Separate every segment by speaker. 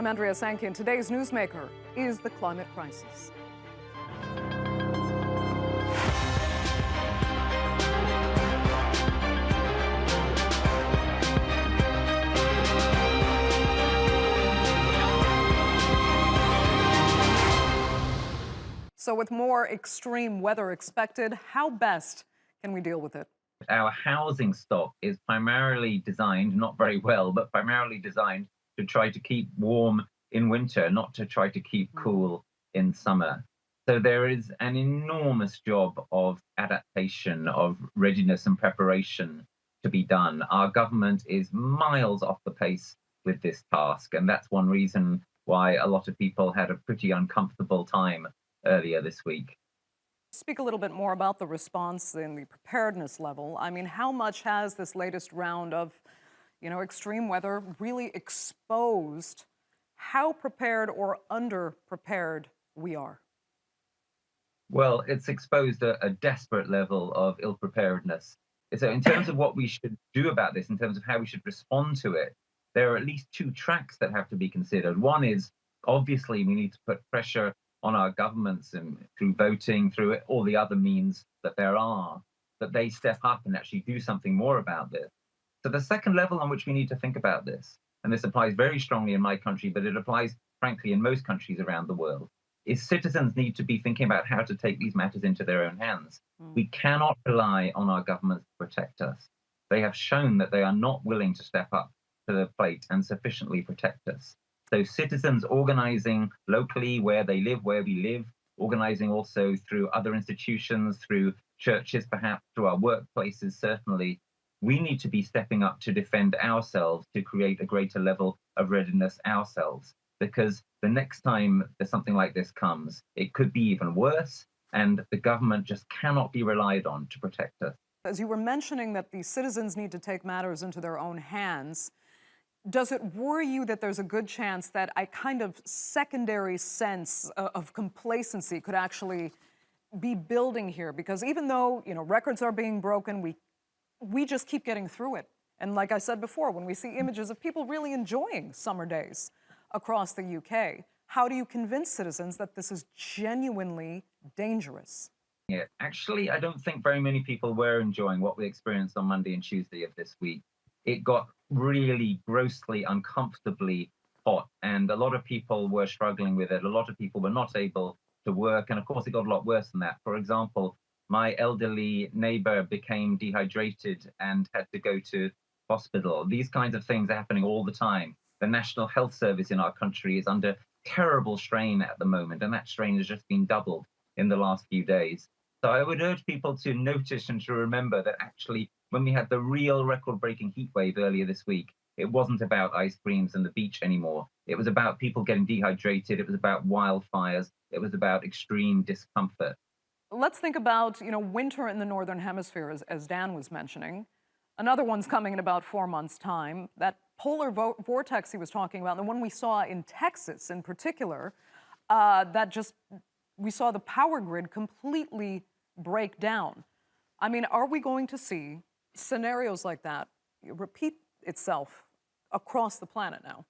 Speaker 1: I'm Andrea Sankey, and today's newsmaker is the climate crisis. So with more extreme weather expected, how best can we deal with it?
Speaker 2: Our housing stock is primarily designed, not very well, but primarily designed to try to keep warm in winter, not to try to keep cool in summer. So there is an enormous job of adaptation, of readiness and preparation to be done. Our government is miles off the pace with this task, and that's one reason why a lot of people had a pretty uncomfortable time earlier this week.
Speaker 1: Speak a little bit more about the response in the preparedness level. I mean, how much has this latest round of, extreme weather really exposed how prepared or under-prepared we are?
Speaker 2: Well, it's exposed a desperate level of ill preparedness. So, in terms of what we should do about this, in terms of how we should respond to it, there are at least two tracks that have to be considered. One is obviously we need to put pressure on our governments and through voting, through all the other means that there are, that they step up and actually do something more about this. So the second level on which we need to think about this, and this applies very strongly in my country, but it applies frankly in most countries around the world, is citizens need to be thinking about how to take these matters into their own hands. We cannot rely on our governments to protect us. They have shown that they are not willing to step up to the plate and sufficiently protect us. So citizens organizing locally where they live, where we live, organizing also through other institutions, through churches, perhaps through our workplaces, certainly. We need to be stepping up to defend ourselves, to create a greater level of readiness ourselves. Because the next time that something like this comes, it could be even worse, and the government just cannot be relied on to protect us.
Speaker 1: As you were mentioning that the citizens need to take matters into their own hands, does it worry you that there's a good chance that a kind of secondary sense of complacency could actually be building here? Because even though, records are being broken, we just keep getting through it. And like I said before, when we see images of people really enjoying summer days across the UK, how do you convince citizens that this is genuinely dangerous?
Speaker 2: Yeah, actually, I don't think very many people were enjoying what we experienced on Monday and Tuesday of this week. It got really grossly, uncomfortably hot, and a lot of people were struggling with it. A lot of people were not able to work, and of course, it got a lot worse than that. For example, my elderly neighbor became dehydrated and had to go to hospital. These kinds of things are happening all the time. The National Health Service in our country is under terrible strain at the moment, and that strain has just been doubled in the last few days. So I would urge people to notice and to remember that actually, when we had the real record-breaking heat wave earlier this week, it wasn't about ice creams and the beach anymore. It was about people getting dehydrated. It was about wildfires. It was about extreme discomfort.
Speaker 1: Let's think about, winter in the Northern Hemisphere, as Dan was mentioning. Another one's coming in about 4 months' time. That polar vortex he was talking about, the one we saw in Texas in particular, we saw the power grid completely break down. I mean, are we going to see scenarios like that repeat itself across the planet now?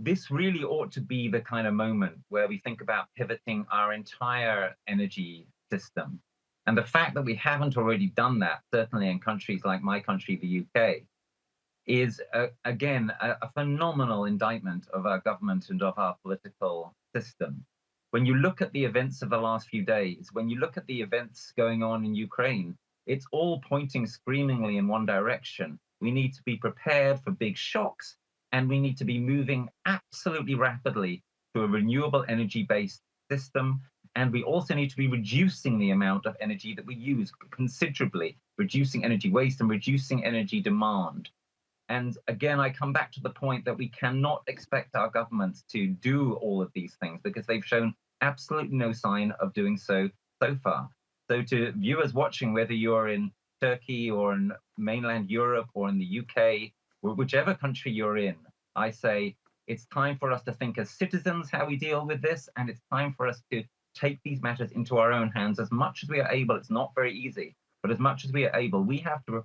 Speaker 2: This really ought to be the kind of moment where we think about pivoting our entire energy system. And the fact that we haven't already done that, certainly in countries like my country, the UK, is, again, a phenomenal indictment of our government and of our political system. When you look at the events of the last few days, when you look at the events going on in Ukraine, it's all pointing screamingly in one direction. We need to be prepared for big shocks, and we need to be moving absolutely rapidly to a renewable energy-based system. And we also need to be reducing the amount of energy that we use considerably, reducing energy waste and reducing energy demand. And again, I come back to the point that we cannot expect our governments to do all of these things because they've shown absolutely no sign of doing so far. So to viewers watching, whether you're in Turkey or in mainland Europe or in the UK, whichever country you're in, I say it's time for us to think as citizens how we deal with this, and it's time for us to take these matters into our own hands as much as we are able. It's not very easy, but as much as we are able, we have to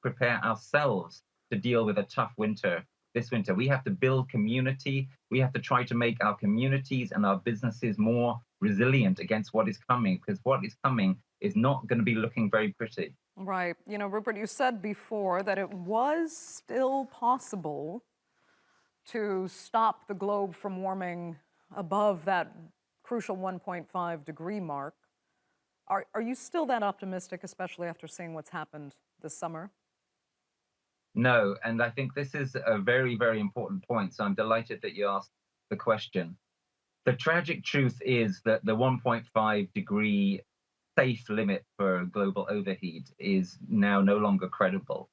Speaker 2: prepare ourselves to deal with a tough winter this winter. We have to build community. We have to try to make our communities and our businesses more resilient against what is coming, because what is coming is not going to be looking very pretty.
Speaker 1: Right. You know, Rupert, you said before that it was still possible to stop the globe from warming above that crucial 1.5-degree mark. Are you still that optimistic, especially after seeing what's happened this summer?
Speaker 2: No, and I think this is a very, very important point. So I'm delighted that you asked the question. The tragic truth is that the 1.5-degree safe limit for global overheat is now no longer credible.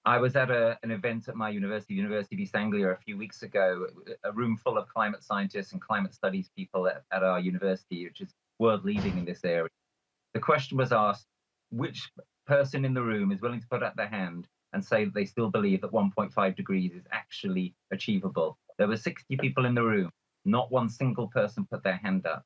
Speaker 2: I was at an event at my university, University of East Anglia, a few weeks ago, a room full of climate scientists and climate studies people at our university, which is world leading in this area. The question was asked, which person in the room is willing to put up their hand and say that they still believe that 1.5 degrees is actually achievable? There were 60 people in the room. Not one single person put their hand up.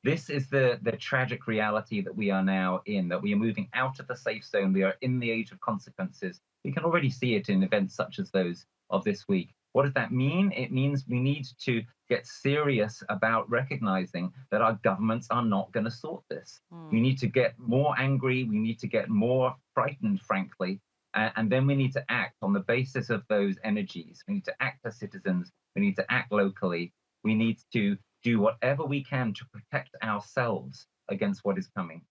Speaker 2: This is the tragic reality that we are now in, that we are moving out of the safe zone. We are in the age of consequences. We can already see it in events such as those of this week. What does that mean? It means we need to get serious about recognizing that our governments are not going to sort this. We need to get more angry. We need to get more frightened, frankly. And then we need to act on the basis of those energies. We need to act as citizens. We need to act locally. We need to do whatever we can to protect ourselves against what is coming.